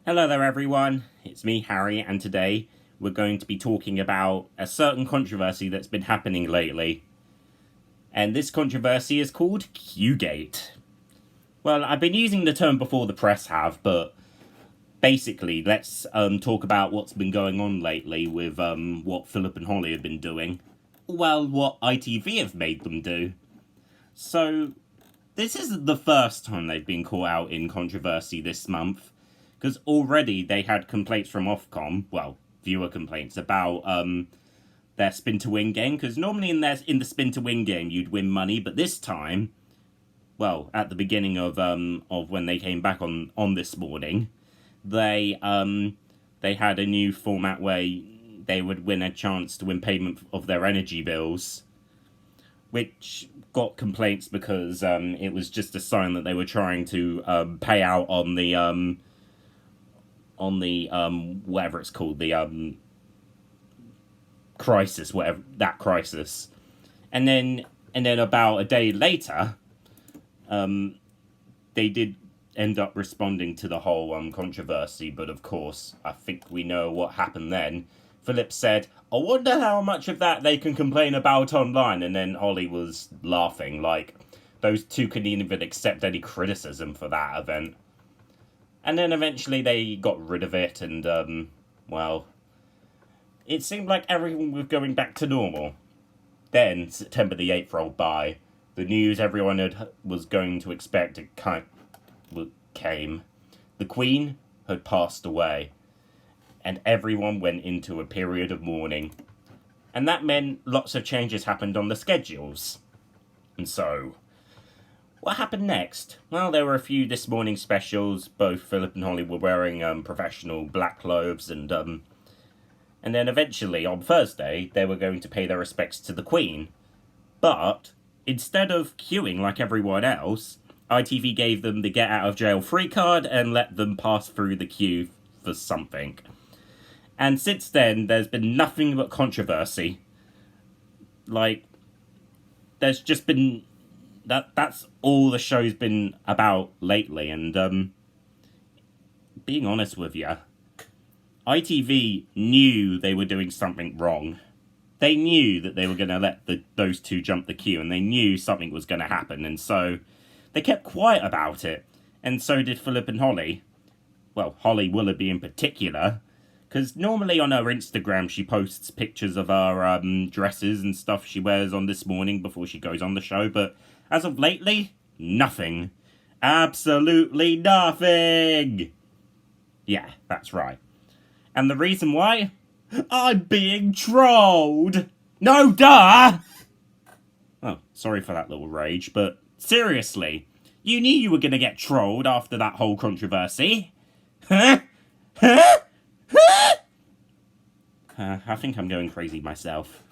Hello there everyone, it's me Harry, and today we're going to be talking about a certain controversy that's been happening lately. And this controversy is called QueueGate. Well, I've been using the term before the press have, but basically let's talk about what's been going on lately with what Phillip and Holly have been doing. Well, what ITV have made them do. So, this isn't the first time they've been caught out in controversy this month, because already they had complaints from Ofcom, well, viewer complaints, about their spin to win game, because normally in the spin to win game you'd win money, but this time, well, at the beginning of when they came back on this morning, they had a new format where they would win a chance to win payment of their energy bills, which got complaints because it was just a sign that they were trying to pay out on the whatever it's called, the crisis, whatever that crisis. And then about a day later, they did end up responding to the whole controversy, but of course I think we know what happened then. Phillip said, I wonder how much of that they can complain about online, and then Ollie was laughing like those two couldn't even accept any criticism for that event. And then eventually they got rid of it, and well, it seemed like everything was going back to normal. Then September the 8th rolled by. The news everyone was going to expect came. The Queen had passed away, and everyone went into a period of mourning. And that meant lots of changes happened on the schedules. And so, what happened next? Well, there were a few This Morning specials. Both Phillip and Holly were wearing professional black clothes, and then eventually, on Thursday, they were going to pay their respects to the Queen. But, instead of queuing like everyone else, ITV gave them the get-out-of-jail-free card and let them pass through the queue for something. And since then, there's been nothing but controversy. Like, there's just been... That's all the show's been about lately, and, being honest with you, ITV knew they were doing something wrong. They knew that they were going to let those two jump the queue, and they knew something was going to happen, and so they kept quiet about it. And so did Phillip and Holly. Well, Holly Willoughby in particular, because normally on her Instagram she posts pictures of her dresses and stuff she wears on This Morning before she goes on the show, but as of lately, nothing. Absolutely nothing! Yeah, that's right. And the reason why? I'm being trolled! No, duh! Oh, sorry for that little rage, but seriously, you knew you were gonna get trolled after that whole controversy. Huh? Huh? Huh? I think I'm going crazy myself.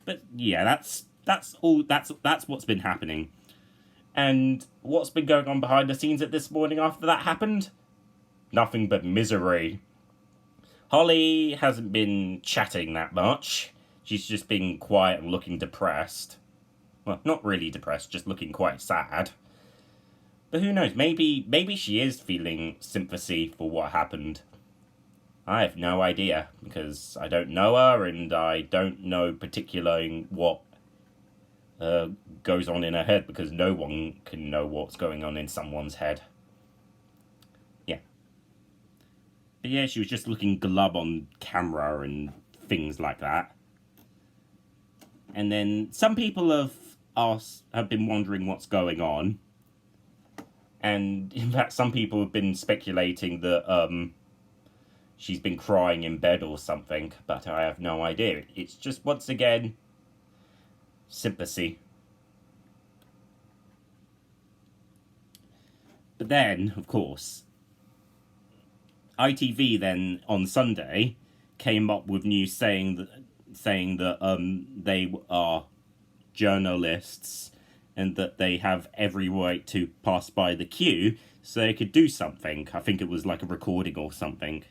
But yeah, that's what's been happening. And what's been going on behind the scenes at This Morning after that happened? Nothing but misery. Holly hasn't been chatting that much. She's just been quiet and looking depressed. Well, not really depressed, just looking quite sad. But who knows, maybe she is feeling sympathy for what happened. I have no idea, because I don't know her, and I don't know particularly what goes on in her head, because no one can know what's going on in someone's head. Yeah. But yeah, she was just looking glum on camera and things like that. And then some people have been wondering what's going on. And in fact, some people have been speculating that she's been crying in bed or something, but I have no idea. It's just, once again, sympathy. But then, of course, ITV then on Sunday came up with news saying that they are journalists and that they have every right to pass by the queue so they could do something. I think it was like a recording or something.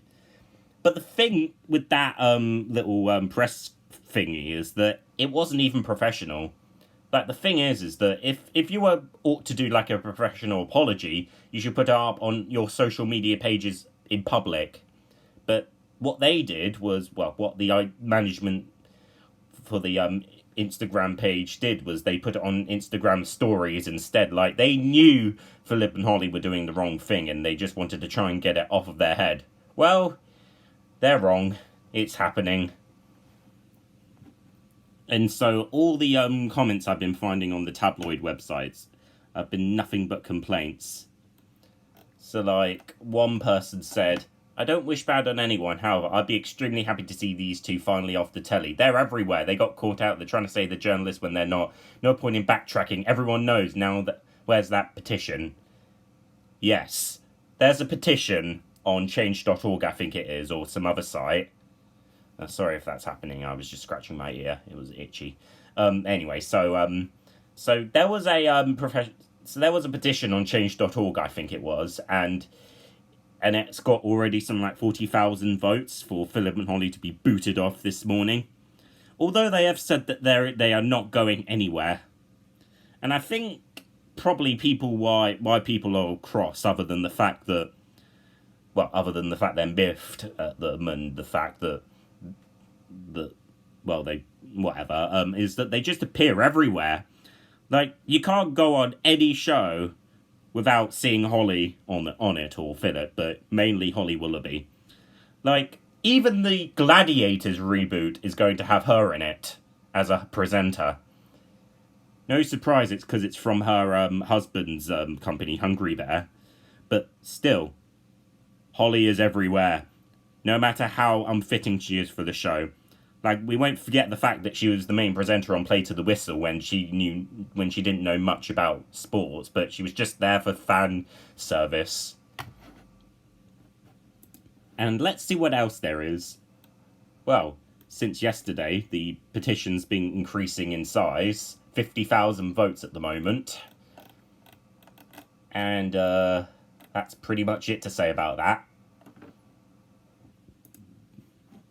But the thing with that little press thingy is that it wasn't even professional. Like, the thing is that if you ought to do like a professional apology, you should put it up on your social media pages in public. But what they did was, well, what the management for the Instagram page did was they put it on Instagram stories instead. Like, they knew Phillip and Holly were doing the wrong thing, and they just wanted to try and get it off of their head. Well, they're wrong. It's happening. And so all the comments I've been finding on the tabloid websites have been nothing but complaints. So, like, one person said, I don't wish bad on anyone, however, I'd be extremely happy to see these two finally off the telly. They're everywhere. They got caught out. They're trying to say the journalists when they're not. No point in backtracking. Everyone knows now that... Where's that petition? Yes. There's a petition on change.org, I think it is, or some other site. Sorry if that's happening. I was just scratching my ear. It was itchy. Anyway, so there was a there was a petition on change.org, I think it was, and it's got already some like 40,000 votes for Phillip and Holly to be booted off this morning. Although they have said that they are not going anywhere, and I think probably why people are cross, other than the fact that they're miffed at them, and the fact that is that they just appear everywhere. Like, you can't go on any show without seeing Holly on it, or Phillip, but mainly Holly Willoughby. Like, even the Gladiators reboot is going to have her in it as a presenter. No surprise it's because it's from her husband's company, Hungry Bear. But still, Holly is everywhere, no matter how unfitting she is for the show. Like, we won't forget the fact that she was the main presenter on Play to the Whistle when she didn't know much about sports, but she was just there for fan service. And let's see what else there is. Well, since yesterday, the petition's been increasing in size. 50,000 votes at the moment. And that's pretty much it to say about that.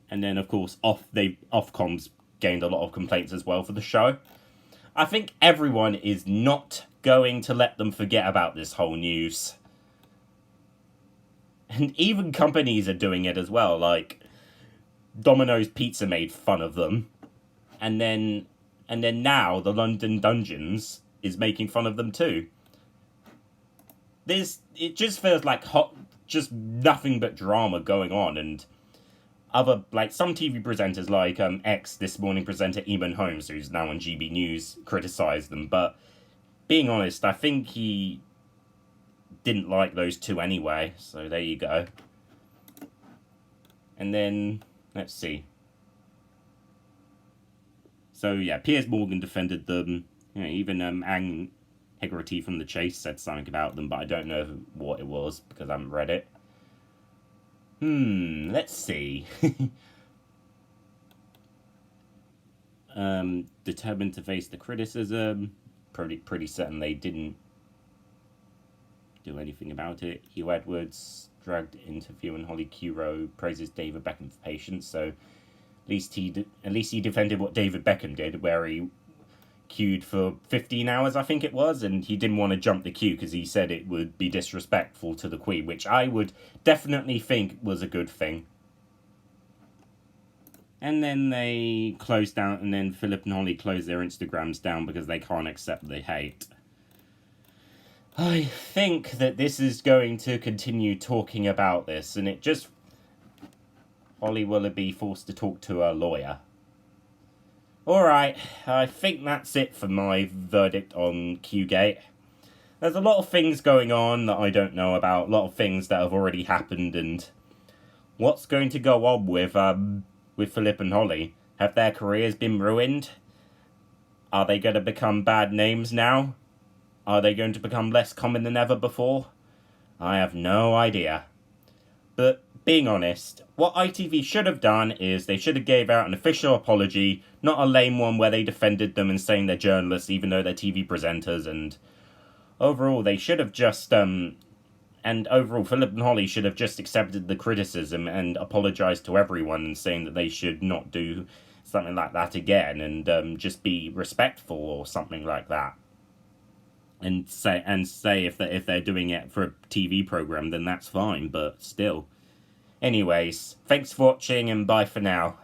And then, of course, Ofcom's gained a lot of complaints as well for the show. I think everyone is not going to let them forget about this whole news. And even companies are doing it as well. Like, Domino's Pizza made fun of them. And then now, the London Dungeons is making fun of them too. It just feels like just nothing but drama going on, and some TV presenters like X This Morning presenter Eamon Holmes, who's now on GB News, criticised them, but being honest, I think he didn't like those two anyway, so there you go. And then, let's see. So yeah, Piers Morgan defended them. You know, even Ang Hegarty from The Chase said something about them, but I don't know what it was because I haven't read it. Let's see. Determined to face the criticism. Pretty certain they didn't do anything about it. Hugh Edwards dragged interview, and Holly Curo praises David Beckham for patience. So at least he defended what David Beckham did, where he queued for 15 hours, I think it was, and he didn't want to jump the queue because he said it would be disrespectful to the Queen, which I would definitely think was a good thing. And then they closed down, and then Phillip and Holly closed their Instagrams down because they can't accept the hate. I think that this is going to continue talking about this, and it just... Holly Willoughby forced to talk to her lawyer. Alright, I think that's it for my verdict on QueueGate. There's a lot of things going on that I don't know about, a lot of things that have already happened, and what's going to go on with Phillip and Holly? Have their careers been ruined? Are they going to become bad names now? Are they going to become less common than ever before? I have no idea. But being honest, what ITV should have done is they should have gave out an official apology, not a lame one where they defended them and saying they're journalists even though they're TV presenters, and overall they should have just Phillip and Holly should have just accepted the criticism and apologised to everyone and saying that they should not do something like that again, and just be respectful or something like that. And say if they're doing it for a TV program, then that's fine, but still, Anyways, thanks for watching and bye for now.